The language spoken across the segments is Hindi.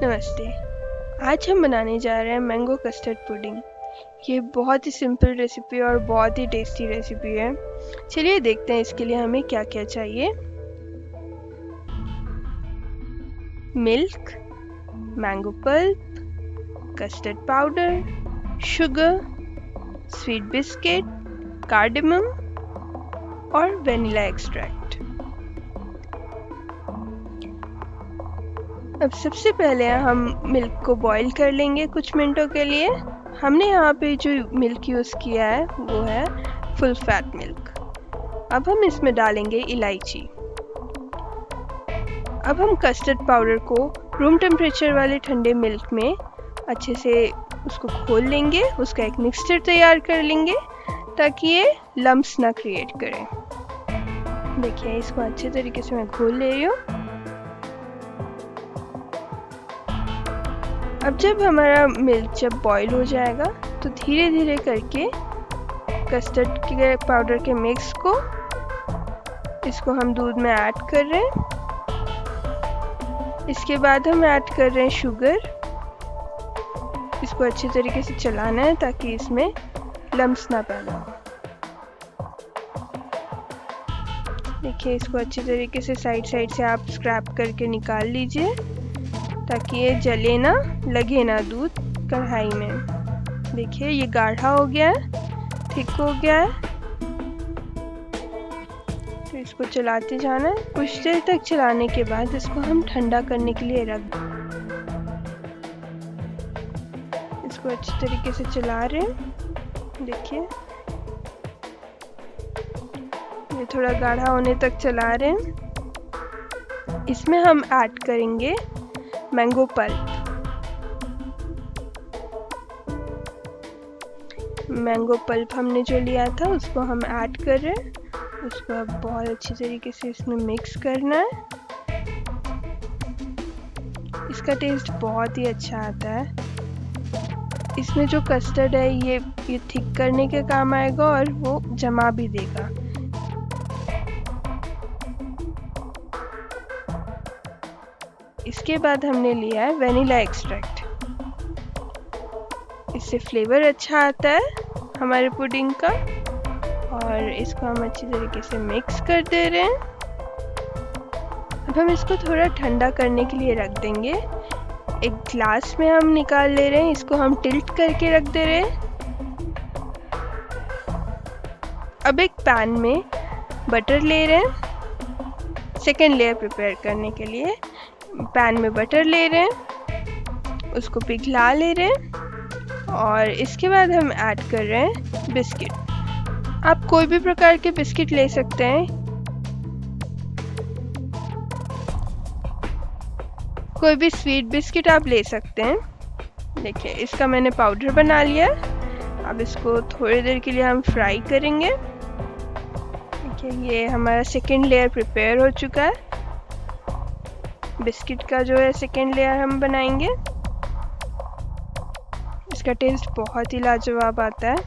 नमस्ते। आज हम बनाने जा रहे हैं मैंगो कस्टर्ड पुडिंग। ये बहुत ही सिंपल रेसिपी और बहुत ही टेस्टी रेसिपी है। चलिए देखते हैं इसके लिए हमें क्या क्या चाहिए। Milk, mango pulp, custard powder, sugar, sweet biscuit, cardamom और वेनिला एक्सट्रैक्ट। अब सबसे पहले हम मिल्क को बॉईल कर लेंगे कुछ मिनटों के लिए। हमने यहाँ पे जो मिल्क यूज़ किया है वो है फुल फैट मिल्क। अब हम इसमें डालेंगे इलायची। अब हम कस्टर्ड पाउडर को रूम टेम्परेचर वाले ठंडे मिल्क में अच्छे से उसको घोल लेंगे, उसका एक मिक्सचर तैयार कर लेंगे ताकि ये लम्प्स ना क्रिएट करें। देखिए इसको अच्छे तरीके से मैं घोल ले रही हूँ। अब जब हमारा मिल्क जब बॉईल हो जाएगा तो धीरे धीरे करके कस्टर्ड के पाउडर के मिक्स को इसको हम दूध में ऐड कर रहे हैं। इसके बाद हम ऐड कर रहे हैं शुगर। इसको अच्छे तरीके से चलाना है ताकि इसमें लम्प्स ना पैदा हो। देखिए इसको अच्छे तरीके से साइड से आप स्क्रैप करके निकाल लीजिए ताकि ये जले ना, लगे ना दूध कढ़ाई में। देखिए ये गाढ़ा हो गया है, थिक हो गया है। तो इसको चलाते जाना है। कुछ देर तक चलाने के बाद इसको हम ठंडा करने के लिए रख दें। इसको अच्छी तरीके से चला रहे हैं। देखिए ये थोड़ा गाढ़ा होने तक चला रहे हैं। इसमें हम ऐड करेंगे मैंगो पल्प। मैंगो पल्प हमने जो लिया था उसको हम ऐड कर रहे हैं। उसको अब बहुत अच्छी तरीके से इसमें मिक्स करना है। इसका टेस्ट बहुत ही अच्छा आता है। इसमें जो कस्टर्ड है ये थिक करने के काम आएगा और वो जमा भी देगा। इसके बाद हमने लिया है वेनिला एक्सट्रैक्ट। इससे फ्लेवर अच्छा आता है हमारे पुडिंग का। और इसको हम अच्छी तरीके से मिक्स कर दे रहे हैं। अब हम इसको थोड़ा ठंडा करने के लिए रख देंगे। एक ग्लास में हम निकाल ले रहे हैं। इसको हम टिल्ट करके रख दे रहे हैं। अब एक पैन में बटर ले रहे हैं सेकेंड लेयर प्रिपेयर करने के लिए। पैन में बटर ले रहे हैं, उसको पिघला ले रहे हैं और इसके बाद हम ऐड कर रहे हैं बिस्किट। आप कोई भी प्रकार के बिस्किट ले सकते हैं। कोई भी स्वीट बिस्किट आप ले सकते हैं। देखिए इसका मैंने पाउडर बना लिया। अब इसको थोड़ी देर के लिए हम फ्राई करेंगे। देखिए ये हमारा सेकेंड लेयर प्रिपेयर हो चुका है। बिस्किट का जो है सेकेंड लेयर हम बनाएंगे। इसका टेस्ट बहुत ही लाजवाब आता है।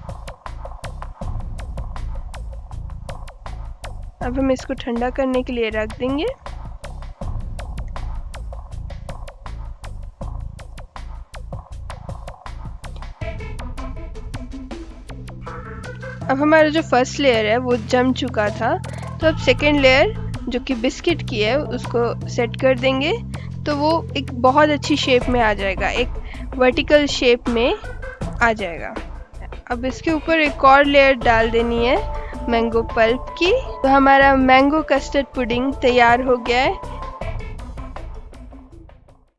अब हम इसको ठंडा करने के लिए रख देंगे। अब हमारा जो फर्स्ट लेयर है वो जम चुका था, तो अब सेकेंड लेयर जो कि बिस्किट की है उसको सेट कर देंगे। तो वो एक बहुत अच्छी शेप में आ जाएगा, एक वर्टिकल शेप में आ जाएगा। अब इसके ऊपर एक और लेयर डाल देनी है मैंगो पल्प की। तो हमारा मैंगो कस्टर्ड पुडिंग तैयार हो गया है।